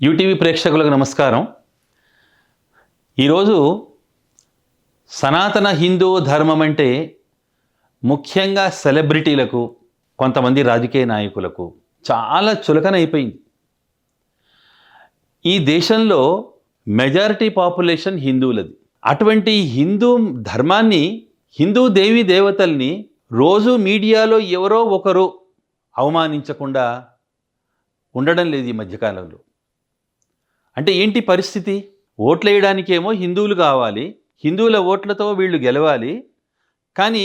UTV ప్రేక్షకులకు నమస్కారం. ఈరోజు సనాతన హిందూ ధర్మం అంటే ముఖ్యంగా సెలబ్రిటీలకు, కొంతమంది రాజకీయ నాయకులకు చాలా చులకన అయిపోయింది. ఈ దేశంలో మెజారిటీ పాపులేషన్ హిందువులది. అటువంటి హిందూ ధర్మాన్ని, హిందూ దేవీ దేవతల్ని రోజు మీడియాలో ఎవరో ఒకరు అవమానించకుండా ఉండడం లేదు ఈ మధ్యకాలంలో. అంటే ఏంటి పరిస్థితి? ఓట్లేయడానికేమో హిందువులు కావాలి, హిందువుల ఓట్లతో వీళ్ళు గెలవాలి, కానీ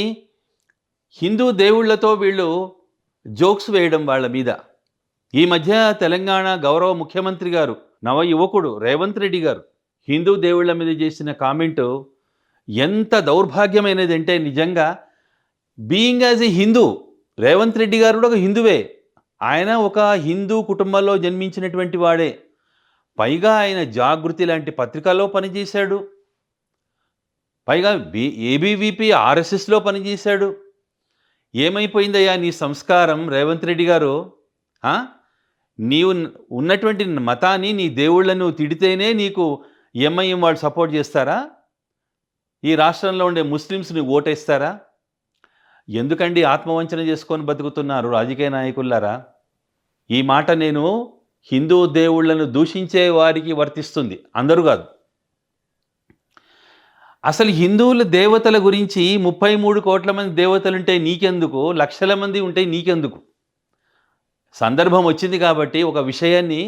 హిందూ దేవుళ్లతో వీళ్ళు జోక్స్ వేయడం వాళ్ళ మీద. ఈ మధ్య తెలంగాణ గౌరవ ముఖ్యమంత్రి గారు, నవ యువకుడు రేవంత్ రెడ్డి గారు హిందూ దేవుళ్ళ మీద చేసిన కామెంటు ఎంత దౌర్భాగ్యమైనది అంటే, నిజంగా being as a Hindu, Revanth Reddy గారు కూడా ఒక హిందువే. ఆయన ఒక హిందూ కుటుంబంలో జన్మించినటువంటి వాడే. పైగా ఆయన జాగృతి లాంటి పత్రికల్లో పనిచేశాడు, పైగా ఏబీవీపీ ఆర్ఎస్ఎస్లో పనిచేశాడు. ఏమైపోయిందయ్యా నీ సంస్కారం రేవంత్ రెడ్డి గారు? నీవు ఉన్నటువంటి మతాన్ని, నీ దేవుళ్లను తిడితేనే నీకు ఎంఐఎం వాళ్ళు సపోర్ట్ చేస్తారా? ఈ రాష్ట్రంలో ఉండే ముస్లిమ్స్ని ఓటేస్తారా? ఎందుకండి ఆత్మవంచన చేసుకొని బతుకుతున్నారు రాజకీయ నాయకులారా? ఈ మాట నేను హిందూ దేవుళ్లను దూషించే వారికి వర్తిస్తుంది, అందరూ కాదు. అసలు హిందువుల దేవతల గురించి 33 కోట్ల మంది దేవతలుంటే నీకెందుకు, లక్షల మంది ఉంటే నీకెందుకు? సందర్భం వచ్చింది కాబట్టి ఒక విషయాన్ని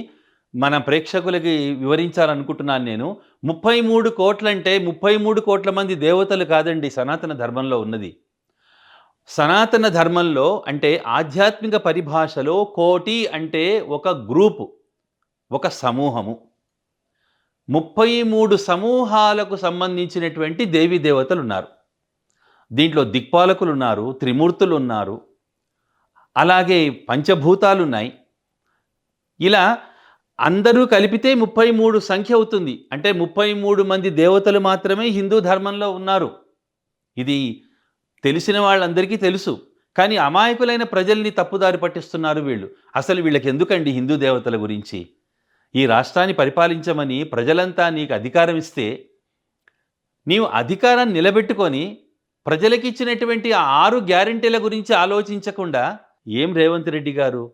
మన ప్రేక్షకులకి వివరించాలనుకుంటున్నాను నేను. 33 కోట్లంటే 33 కోట్ల మంది దేవతలు కాదండి సనాతన ధర్మంలో ఉన్నది. సనాతన ధర్మంలో అంటే ఆధ్యాత్మిక పరిభాషలో కోటి అంటే ఒక గ్రూపు, ఒక సమూహము. 33 సమూహాలకు సంబంధించినటువంటి దేవీ దేవతలు ఉన్నారు. దీంట్లో దిక్పాలకులు ఉన్నారు, త్రిమూర్తులు ఉన్నారు, అలాగే పంచభూతాలు ఉన్నాయి. ఇలా అందరూ కలిపితే 33 సంఖ్య అవుతుంది. అంటే 33 మంది దేవతలు మాత్రమే హిందూ ధర్మంలో ఉన్నారు. ఇది తెలిసిన వాళ్ళందరికీ తెలుసు, కానీ అమాయకులైన ప్రజల్ని తప్పుదారి పట్టిస్తున్నారు వీళ్ళు. అసలు వీళ్ళకి ఎందుకండి హిందూ దేవతల గురించి? ఈ రాష్ట్రాన్ని పరిపాలించమని ప్రజలంతా నీకు అధికారం ఇస్తే, నీవు అధికారాన్ని నిలబెట్టుకొని ప్రజలకు ఇచ్చినటువంటి ఆ 6 గ్యారెంటీల గురించి ఆలోచించకుండా, ఏం రేవంత్ రెడ్డి గారు,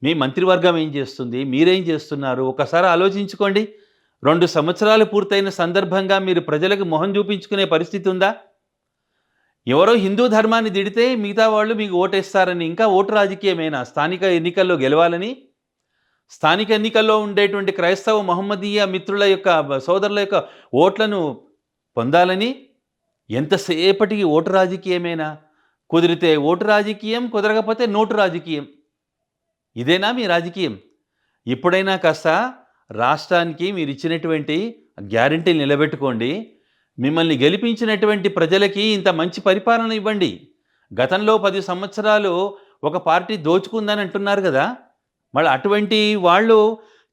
మీ మంత్రివర్గం ఏం చేస్తుంది, మీరేం చేస్తున్నారు ఒకసారి ఆలోచించుకోండి. 2 సంవత్సరాలు పూర్తయిన సందర్భంగా మీరు ప్రజలకు మొహం చూపించుకునే పరిస్థితి ఉందా? ఎవరో హిందూ ధర్మాన్ని తిడితే మిగతా వాళ్ళు మీకు ఓటేస్తారని, ఇంకా ఓటు రాజకీయమేనా? స్థానిక ఎన్నికల్లో గెలవాలని, స్థానిక ఎన్నికల్లో ఉండేటువంటి క్రైస్తవ మహమ్మదీయ మిత్రుల యొక్క, సోదరుల యొక్క ఓట్లను పొందాలని, ఎంతసేపటికి ఓటు రాజకీయమేనా? కుదిరితే ఓటు రాజకీయం, కుదరకపోతే నోటు రాజకీయం. ఇదేనా మీ రాజకీయం? ఇప్పుడైనా కాస్త రాష్ట్రానికి మీరు ఇచ్చినటువంటి గ్యారెంటీలు నిలబెట్టుకోండి. మిమ్మల్ని గెలిపించినటువంటి ప్రజలకి ఇంత మంచి పరిపాలన ఇవ్వండి. గతంలో 10 సంవత్సరాలు ఒక పార్టీ దోచుకుందని అంటున్నారు కదా, మళ్ళీ అటువంటి వాళ్ళు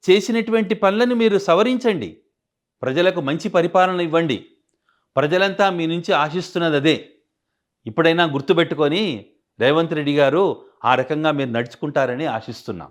చేసినటువంటి పనులను మీరు సవరించండి. ప్రజలకు మంచి పరిపాలన ఇవ్వండి. ప్రజలంతా మీ నుంచి ఆశిస్తున్నది అదే. ఇప్పుడైనా గుర్తుపెట్టుకొని రేవంత్ రెడ్డి గారు ఆ రకంగా మీరు నడుచుకుంటారని ఆశిస్తున్నాం.